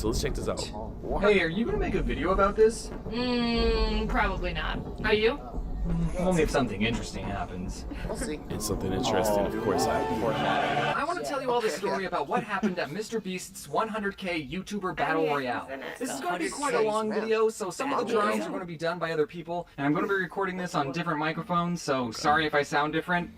so let's check this out. Hey, are you gonna make a video about this? Probably not. Are you? Only if something interesting happens. We'll see. It's something interesting, of course. I want to tell you all the story about what happened at Mr. Beast's 100K YouTuber Battle Royale. This is going to be quite a long video, so some of the drawings are going to be done by other people, and I'm going to be recording this on different microphones, so sorry if I sound different.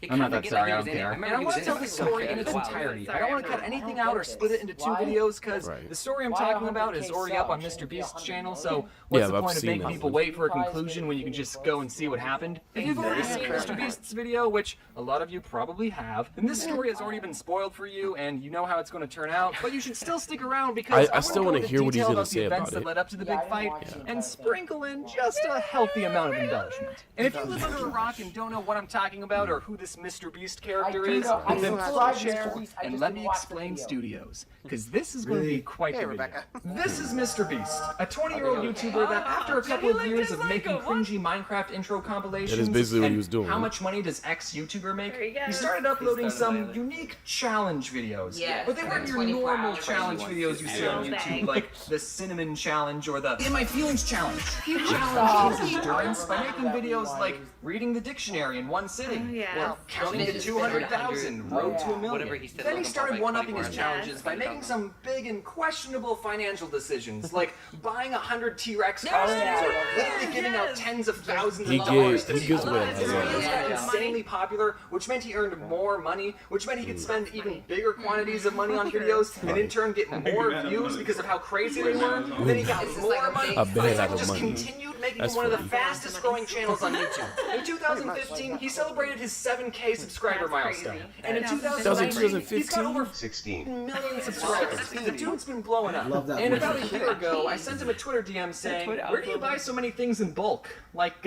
I'm not that sorry, I don't care. And I want to tell the story in its entirety. I don't want to cut anything out or split it into two videos, because the story I'm talking about is already up on Mr. Beast's channel, so what's the point of making people wait for a conclusion when you can just go and see what happened? If you've already seen Mr. Beast's video, which a lot of you probably have, then this story has already been spoiled for you, and you know how it's going to turn out, but you should still stick around, because I still want to hear what he's going to say about events that it. led up to the big fight, and sprinkle in just a healthy amount of embellishment. And if you live under a rock and don't know what I'm talking about, or who this Mr. Beast character is, then pull up a chair and let me explain Studios, because this is going to be quite the video. This is Mr. Beast, a 20-year-old YouTuber that after a couple of years of making cringy Minecraft intro compilations, That is basically what he was doing. How much money does X YouTuber make? He started uploading some unique challenge videos, but they weren't your normal challenge videos you see on YouTube, like the Cinnamon Challenge or the In My Feelings Challenge. He challenged his endurance by making videos like reading the dictionary in one sitting, or counting to 200,000, road to $1 million. Then he started one-upping his challenges by making some big and questionable financial decisions, like buying 100 T-Rex costumes, or literally giving out tens of thousands of dollars to people. His videos got insanely popular, which meant he earned more money, which meant he could spend even bigger quantities of money on videos, and in turn get more views because of how crazy they were. Then he got more money, and just continued making him one of the fastest growing channels on YouTube. In 2015, he celebrated his 7K subscriber milestone. And in 2019, he's got over 16 million subscribers. The dude's been blowing up. And about a year ago, I sent him a Twitter DM saying, where do you buy so many things in bulk? Like,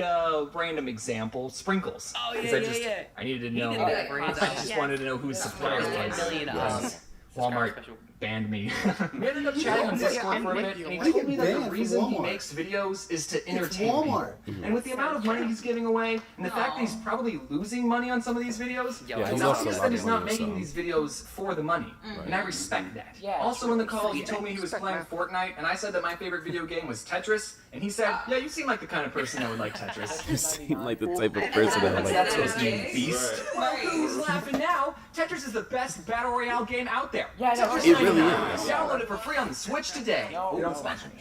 random example, sprinkles. Oh, I needed to know. I just wanted to know whose supplier was. Walmart banned me. We ended up chatting on Discord for a bit, and he told me that the reason he makes videos is to entertain people. And with the amount of money he's giving away, and the fact that he's probably losing money on some of these videos, it's obvious that he's not making these videos for the money. And I respect that. Also in the call, he told me he was playing Fortnite, and I said that my favorite video game was Tetris, and he said, yeah, you seem like the kind of person that would like Tetris. You seem like the type of person that would like That's supposed to mean beast. Well, who's laughing now? Tetris is the best Battle Royale game out there. It really is. Download it for free on the Switch today.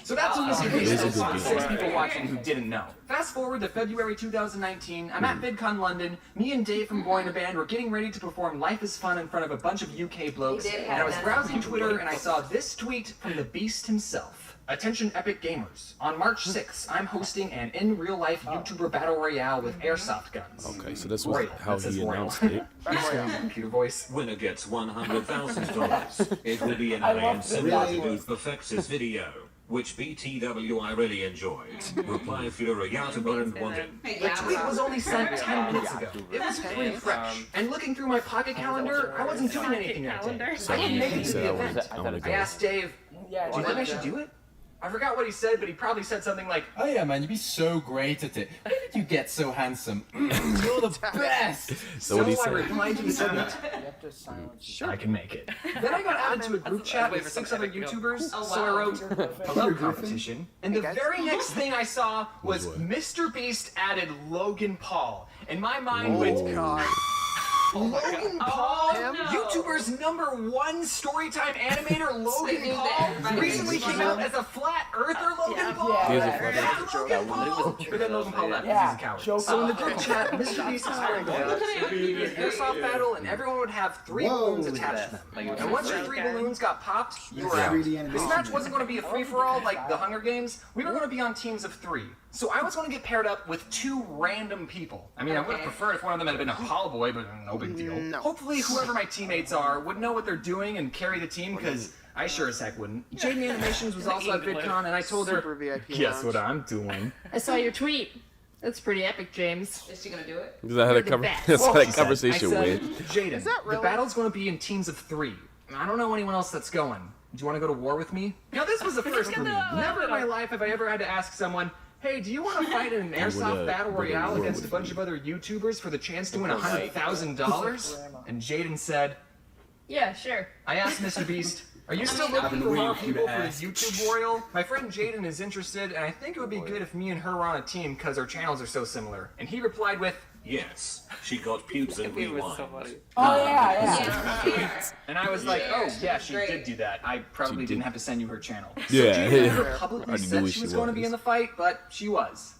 So that's what Mr. Beast is for 6 people watching who didn't know. Fast forward to February 2019, I'm at VidCon London. Me and Dave from Boy in a Band were getting ready to perform Life is Fun in front of a bunch of UK blokes, and I was browsing Twitter and I saw this tweet from the Beast himself. Attention Epic Gamers. On March 6th, I'm hosting an in-real-life YouTuber Battle Royale with airsoft guns. Okay, so this was how he announced it. Computer voice. Winner gets $100,000. It will be an alien celebrity who perfects his video, which BTW I really enjoyed. Reply if you're a YouTuber and want it. The tweet was only sent 10 minutes ago. It was pretty fresh. And looking through my pocket calendar, I wasn't doing anything that day. So I didn't make it to the event. I asked Dave, do you think I should do it? I forgot what he said, but he probably said something like, oh yeah, man, you'd be so great at it. Where did you get so handsome? You're the best! So what he said? I replied to the tweet, sure, I can make it. Then I got added to a group chat with 6 other YouTubers, so I wrote, hello competition. And the very next thing I saw was Mr. Beast added Logan Paul. And my mind went, Logan Paul, YouTuber's #1 storytime animator, Logan Paul, recently came out as a flat earther, Logan Paul. He is a flat earther. Logan Paul. But then Logan Paul left because he's a coward. So in the group chat, Mr. Beast is hiring balloons. It would be an airsoft battle, and everyone would have 3 balloons attached to them. And once your 3 balloons got popped, you were out. This match wasn't going to be a free-for-all like the Hunger Games. We were going to be on teams of 3. So I was going to get paired up with 2 random people. I mean, I would have preferred if one of them had been a Hall boy, but no big deal. Hopefully, whoever my teammates are would know what they're doing and carry the team, because I sure as heck wouldn't. Jaden Animations was also at VidCon, and I told her, guess what I'm doing? I saw your tweet. That's pretty epic, James. Is she gonna do it? Because I had a conversation with Jaden. The battle's going to be in teams of 3. I don't know anyone else that's going. Do you want to go to war with me? Now, this was a first for me. Never in my life have I ever had to ask someone, hey, do you want to fight in an airsoft battle royale against a bunch of other YouTubers for the chance to win $100,000? And Jaden said, yeah, sure. I asked Mr. Beast, Are you still looking for more people for the YouTube Royale? My friend Jaden is interested, and I think it would be good if me and her were on a team because our channels are so similar. And he replied with, Yes, she got pubes and rewind. Oh yeah. and I was like, oh yeah, she did do that. I probably didn't have to send you her channel. So Yeah, Jaden yeah. never publicly said she was going to be in the fight, but she was.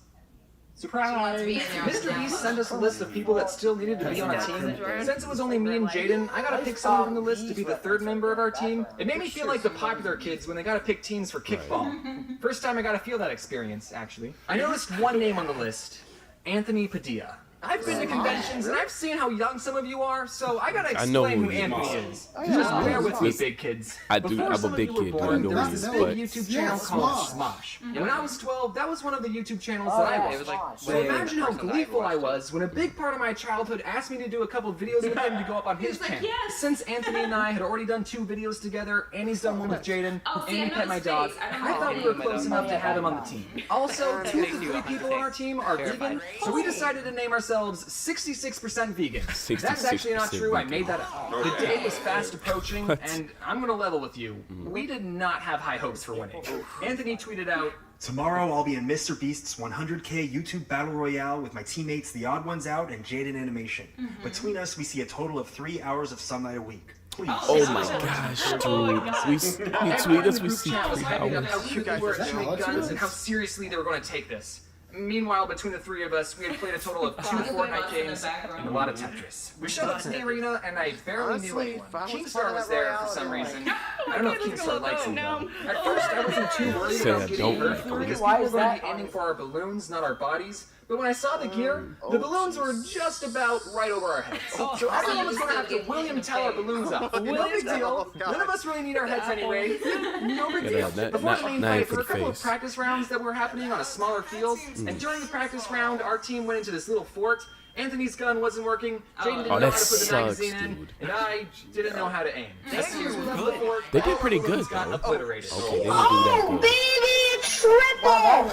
Surprise! Mr. Beast sent us a list of people that still needed to be on a team. Since it was only me and Jaden, I gotta pick someone from the list to be the third member of our team. It made me feel like the popular kids when they gotta pick teams for kickball. First time I gotta feel that experience, actually. I noticed one name on the list, Anthony Padilla. I've been to conventions and I've seen how young some of you are, so I gotta explain who Anthony is. Just bear with me, big kids. I'm a big kid, but I know there was who this he big is, YouTube channel called Smosh. And when I was 12, that was one of the YouTube channels that I watched. So imagine how gleeful I was when a big part of my childhood asked me to do a couple videos with him to go up on his channel. Since Anthony and I had already done 2 videos together, and he's done one with Jaden, and he pet my dog, I thought we were close enough to have him on the team. Also, 2 of the 3 people on our team are vegan, so we decided to name ourselves 66% vegan. That's actually not true. I made that up. The day was fast approaching, and I'm gonna level with you. We did not have high hopes for winning. Anthony tweeted out, "Tomorrow I'll be in Mr. Beast's 100K YouTube Battle Royale with my teammates The Odd Ones Out and Jaden Animation. Between us, we see a total of 3 hours of sunlight a week. Please." Oh my gosh, dude. We tweet us, we see 3 hours. how cute they were at shooting guns and how seriously they were going to take this. Meanwhile, between the 3 of us, we had played a total of 2 Fortnite games and a lot of Tetris. We showed up to the arena, and I barely knew anyone. Kingstar was there for some reason. I don't know if Kingstar likes him, though. At first, I wasn't too worried about getting hurt, because people were going to be aiming for our balloons, not our bodies. But when I saw the gear, the balloons were just about right over our heads. So everyone was going to have to William Tell our balloons up. No big deal. None of us really need our heads anyway. No big deal. Before the main fight, there were a couple of practice rounds that were happening on a smaller field. And during the practice round, our team went into this little fort. Anthony's gun wasn't working, Jaden didn't know how to put the magazine in, and I didn't know how to aim. As soon as we left the fort, They did pretty good, got though. obliterated. Okay, they didn't do that good. Baby triple!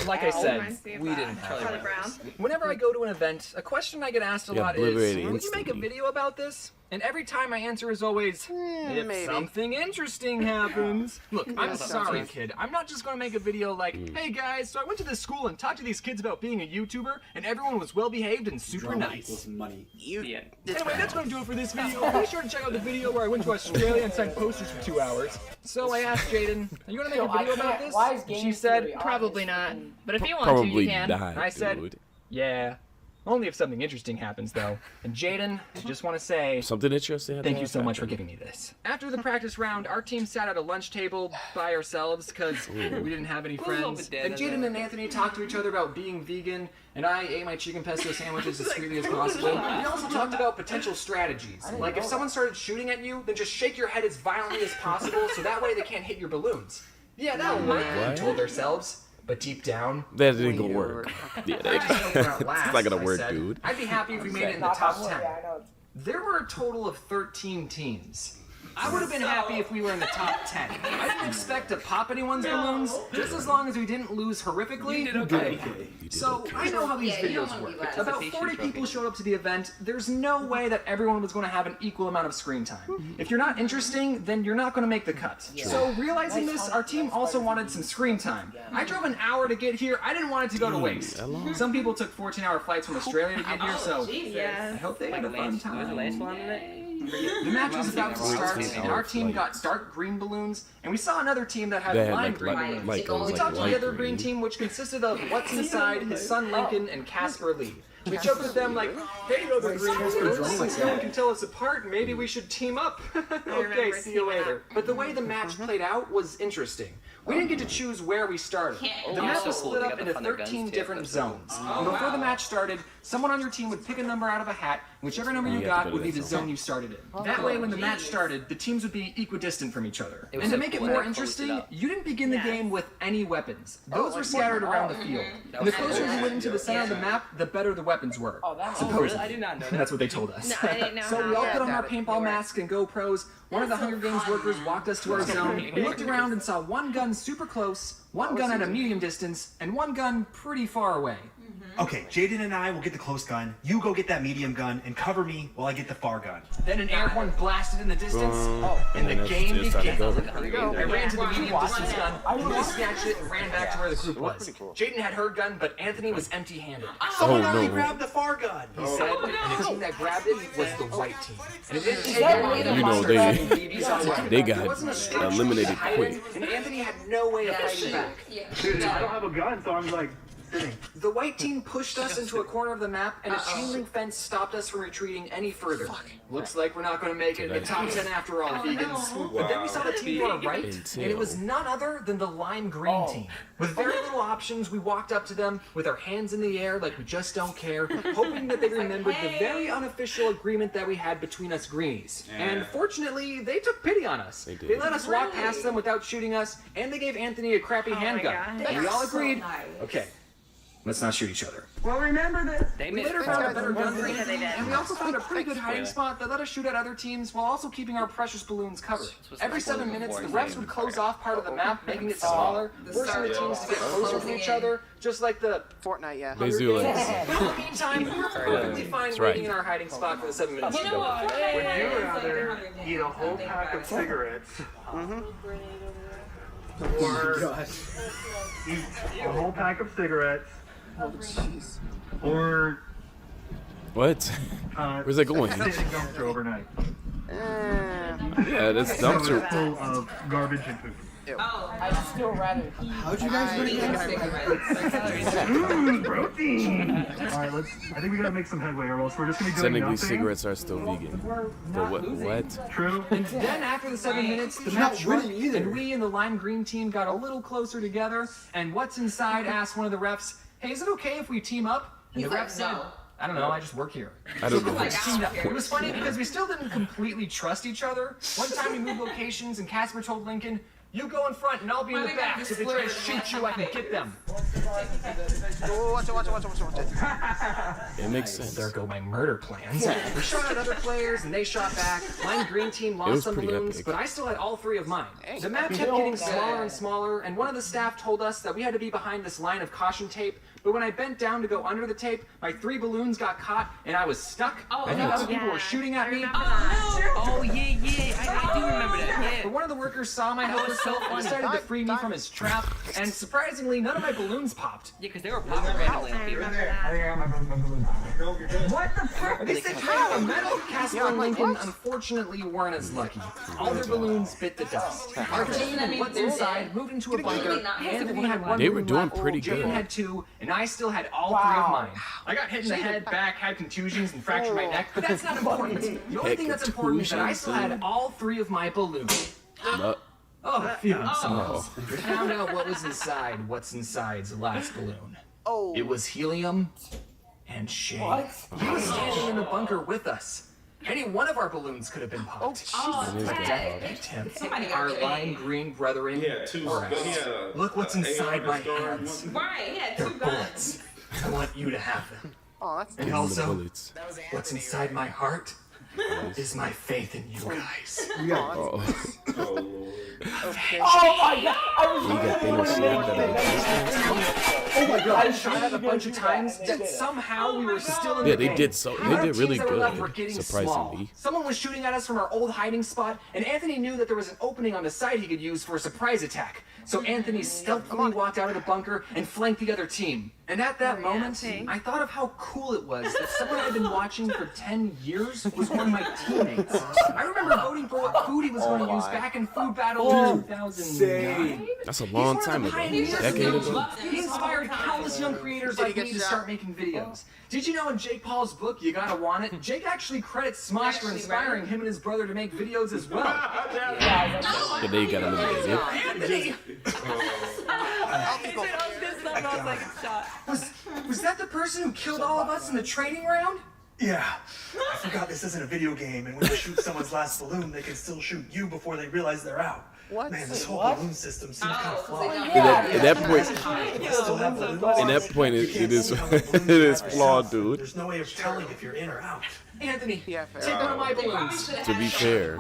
Like I said, we didn't have Charlie Brown. Whenever I go to an event, a question I get asked a lot is, obliterated will you make a instantly. video about this? And every time my answer is always, if something interesting happens. Look, I'm sorry, kid. I'm not just going to make a video like, hey guys, so I went to this school and talked to these kids about being a YouTuber, and everyone was well-behaved and super nice. Anyway, that's going to do it for this video. Be sure to check out the video where I went to Australia and signed posters for 2 hours. So I asked Jaden, are you going to make a video about this? She said, Probably not. But if you want to, Probably you can. not, I said, dude. yeah. Only if something interesting happens, though. And Jaden, I just want to say, Something interesting. thank you so much for giving me this. After the practice round, our team sat at a lunch table by ourselves because we didn't have any friends. And Jaden and Anthony talked to each other about being vegan, and I ate my chicken pesto sandwiches as discreetly as possible. We also talked about potential strategies. Like if someone started shooting at you, then just shake your head as violently as possible so that way they can't hit your balloons. Yeah, that'll work, we told ourselves. But deep down, That didn't gonna work. Yeah, I just hope we're not last, it's not gonna I work, said. dude. I'd be happy if we made it in the top 10. There were a total of 13 teams. I would have been happy if we were in the top 10. I didn't expect to pop anyone's balloons, just as long as we didn't lose horrifically. So, I know how these videos work. About 40 people showed up to the event. There's no way that everyone was going to have an equal amount of screen time. If you're not interesting, then you're not going to make the cut. So, realizing this, our team also wanted some screen time. I drove an hour to get here. I didn't want it to go to waste. Some people took 14-hour flights from Australia to get here, so I hope they had a fun time. The match was about to start, and our team got dark green balloons, and we saw another team that had They had lime like green light- balloons. We talked to the other green team, which consisted of What's Inside, his son Lincoln, and Casper Lee. We joked with them like, hey, other green balloons, since no one can tell us apart, maybe we should team up. Okay, see you later. But the way the match played out was interesting. We didn't get to choose where we started. The map was split up into 13 different zones. And before the match started, someone on your team would pick a number out of a hat, and whichever number you got would be the zone you started in. That way, when the match started, the teams would be equidistant from each other. And to make it more interesting, you didn't begin the game with any weapons. Those were scattered around the field. And the closer you went into the center of the map, the better the weapons were. Supposedly. I did not know that. That's what they told us. No, I didn't know So we all how. put on our paintball masks and GoPros. One of the Hunger Games workers walked us to our zone. We looked around and saw one gun super close, one gun at a medium distance, and one gun pretty far away. Okay, Jaden and I will get the close gun. You go get that medium gun and cover me while I get the far gun. Then an air horn blasted in the distance, and the game began. I ran to the medium distance gun, quickly snatched it, and ran back to where the group was. Jaden had her gun, but Anthony was empty-handed. Someone already grabbed the far gun, he said, and the team that grabbed it was the white team. And it didn't take long. You know, they got eliminated quick. And Anthony had no way of fighting back. Dude, I don't have a gun, so I'm like sitting. The white team pushed us into a corner of the map, and a chain link fence stopped us from retreating any further. Looks like we're not going to make it in the top 10 after all, vegans. But then we saw the team to our right, and it was none other than the lime green team. With very little options, we walked up to them with our hands in the air like we just don't care, hoping that they remembered the very unofficial agreement that we had between us greenies. And fortunately, they took pity on us. They let us walk past them without shooting us, and they gave Anthony a crappy handgun. And we all agreed, okay, let's not shoot each other. Well, remember this. We later found a better gun range, and we also found a pretty good hiding spot that let us shoot at other teams while also keeping our precious balloons covered. Every 7 minutes, the refs would close off part of the map, making it smaller, forcing the teams to get closer to each other, just like the Fortnite, yeah. They do like But in the meantime, we were perfectly fine waiting in our hiding spot for the 7 minutes to go. Would you rather eat a whole pack of cigarettes or eat a whole pack of cigarettes or what? Where's that going? sit in a dumpster overnight? Yeah, that's dumpster. Full of garbage and poop. I'd still rather. How'd you guys protein! Alright, I think we gotta make some headway or else we're just gonna be doing Technically, nothing. cigarettes are still vegan. But what? True. And then after the 7 minutes, the map shrunk, and we and the lime green team got a little closer together, and What's Inside asked one of the refs, hey, is it okay if we team up? And the ref said, I don't know, I just work here. I don't know. It was funny because we still didn't completely trust each other. One time we moved locations and Casper told Lincoln, you go in front and I'll be in the back, so if they try to shoot you, I can get them. Oh, watch it. It makes sense. There go my murder plans. We shot at other players and they shot back. Lime green team lost some balloons, epic. but I still had all 3 of mine. The map kept getting smaller and smaller, and one of the staff told us that we had to be behind this line of caution tape. But when I bent down to go under the tape, my 3 balloons got caught and I was stuck. I think other people were shooting at me. Oh, yeah. I do remember that. But one of the workers saw my helpless self and decided to free me from his trap. And surprisingly, none of my balloons popped. Yeah, because they were popping randomly on people. What the fuck? They said how? Casper and Lincoln unfortunately weren't as lucky. All their balloons bit the dust. Our team and What's Inside moved into a bunker. Anthony had 1 They were balloon doing left, pretty Jaden good. had 2, and I still had all 3 of mine. I got hit in the head, back, had contusions, and fractured my neck, but that's not important. The only thing that's important is that I still had all 3 of my balloons. Oh, phew, we found out what was inside What's Inside's last balloon. Oh. It was helium and shame. He was standing in the bunker with us. Any one of our balloons could have been popped. But death picked him. Our lime green brethren. Look what's inside my hands. They're bullets. I want you to have them. Oh, that's And also, what's inside my heart is my faith in you guys. Oh. Oh my god! Oh my god! I shot at a bunch of times that somehow we were still in the Yeah, they game. did so. They Our did really teams that were left were good, getting surprisingly. small. Someone was shooting at us from our old hiding spot, and Anthony knew that there was an opening on the side he could use for a surprise attack. So Anthony stealthily walked out of the bunker and flanked the other team. And at that moment, I thought of how cool it was that someone I'd been watching for 10 years was one of my teammates. I remember voting for what food he was going to use back in Food Battle 2009. That's a long time ago. Decade ago. He inspired countless young creators like me to start making videos. Did you know in Jake Paul's book, You Gotta Want It, Jake actually credits Smosh for inspiring him and his brother to make videos as well. Yeah, they got eliminated. Anthony! Was that the person who killed all of us in the training round? Yeah. I forgot this isn't a video game, and when you shoot someone's last balloon, they can still shoot you before they realize they're out. What? Man, this whole balloon system seems kind of flawed. At that point, Still have balloons? at that point, You it can't is see how many balloons it you is have flawed, yourself. dude. There's no way of telling if you're in or out. Anthony, Yeah, fair. take one of my balloons. To be fair,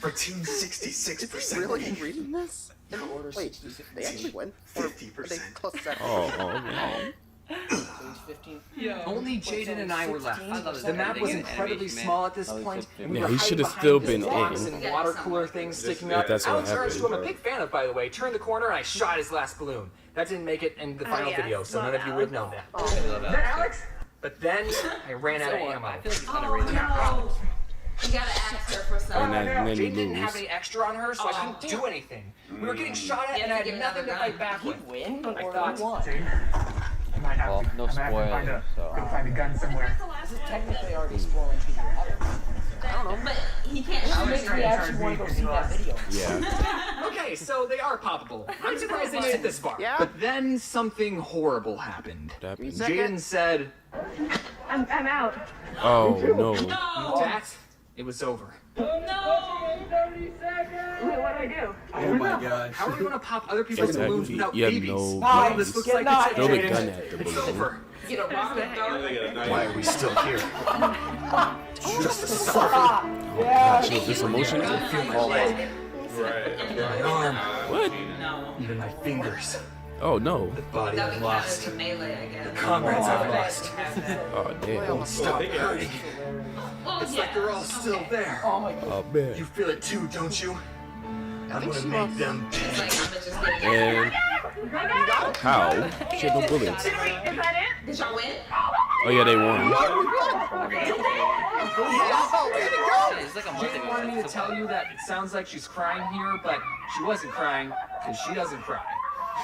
for Team 66%. Really reading this? Wait, they actually win? 50%. Plus 7. Oh man. Only Jaden and I were left. The map was incredibly small at this point. And we Yeah, were he hiding should've behind still this been box in. and water cooler things sticking up. That's what Alex Harris, who I'm a happened. big fan of, by the way, turned the corner and I shot his last balloon. That didn't make it in the final video, so none of you would know that. Is that Alex? But then I ran out of ammo. You gotta ask her for some. And then he Jaden didn't have lose. any extra on her, so I couldn't do anything. We were getting shot at and I had nothing to fight back with. Win I or thought, won? I might have Well, no spoilers, so. find a gun somewhere. This is technically already spoiling people. I don't know, but he can't How shoot makes me actually want to go see that video? Yeah. Okay, so they are poppable. I'm surprised they made it this far. Yeah. But then something horrible happened. What happened? Jaden said, I'm out. Oh no. that it was over. Wait, what do I do? Oh my gosh. How are we going to pop other people's balloons Exactly. without You have babies? no Well, this looks like it's Throw the Jaden. gun at the It's balloon. over. Get a rocket throw. Why are we still here? Just a Ah, Gosh, was this emotional? My leg, my arm, What? even my fingers. Oh no. The body That I've would count as lost. a melee, I guess. Comrades I've lost. Oh damn. Stop hurting. It's like they're all still there. Oh my god. Oh man. You feel it too, don't you? I'm gonna make them It's pay. like, I'm just getting And how? She had no bullets. Did y'all win? Oh yeah, they won. It's like a month Jaden ago. wanted me to tell you that it sounds like she's crying here, but she wasn't crying because she doesn't cry.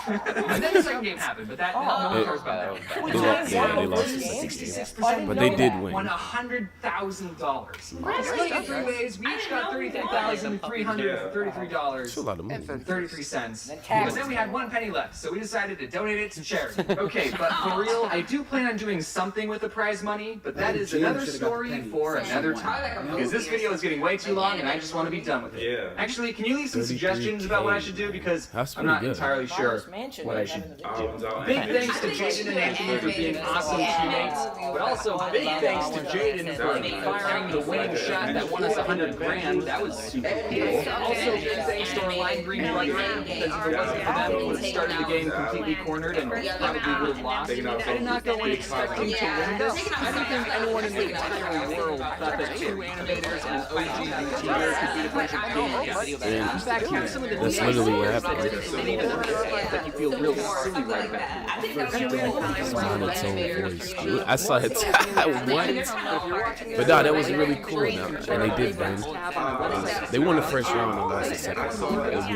And then the second game happened, but that no one cares about that. They lost, yeah, they lost the second game. 66%, But they did win. won $100,000. Split it 3 ways. We each got $33,333. That's a lot of money. 33 cents. But then we had 1 penny left, so we decided to donate it to charity. Okay, but for real, I do plan on doing something with the prize money, but that is another story for another time. Because this video is getting way too long, and I just want to be done with it. Yeah. Actually, can you leave some suggestions about what I should do? Because That's I'm not pretty good. entirely sure Mansion what I having should the do. video. Big thanks to Jaden and Anthony for being awesome teammates, but also big thanks to Jaden for firing the winning shot that won us $100,000. That was super cool. Also, big thanks to our line green brethren, because if it wasn't for them, we would have started the game completely cornered and probably would have lost. I did not go in expecting to win this. I don't think anyone in the entire world thought that 2 animators and OG YouTubers could beat a bunch of kids. In fact, here's some of the That's literally what happened. that you feel real silly right about. On its own voice. I saw it. What? But nah, that was really cool now. And they did win. They won the first round and lost the second. It was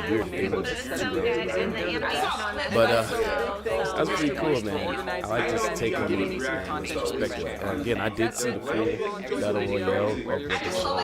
weird. They won 2 rounds. But that's pretty cool, man. I like to take on these and perspective. Again, I did see the full Battle Royale.